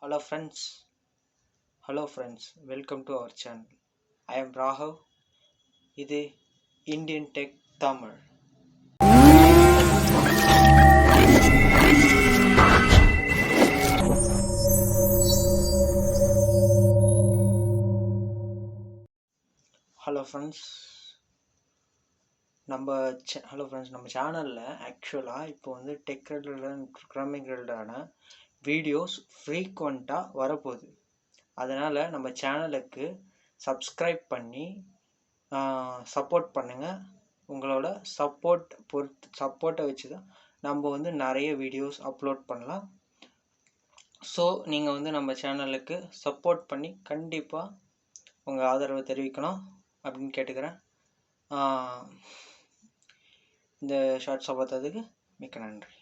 Hello friends, welcome to our channel. I am Raghav. இது Indian Tech Tamil. Hello friends, நம்ம சேனலில் ஆக்சுவலாக இப்போ வந்து டெக் ரிலேட்டட் ப்ரோக்ராமிங் ரிலேட்டடான வீடியோஸ் ஃப்ரீக்வெண்ட்டாக வரப்போகுது. அதனால் நம்ம சேனலுக்கு சப்ஸ்கிரைப் பண்ணி சப்போர்ட் பண்ணுங்கள். உங்களோட சப்போர்ட்டை வச்சு தான் நம்ம வந்து நிறைய வீடியோஸ் அப்லோட் பண்ணலாம். ஸோ நீங்கள் வந்து நம்ம சேனலுக்கு சப்போர்ட் பண்ணி கண்டிப்பாக உங்கள் ஆதரவை தெரிவிக்கணும் அப்படின்னு கேட்டுக்கிறேன். இந்த ஷார்ட்ஸை பார்த்ததுக்கு மிக்க நன்றி.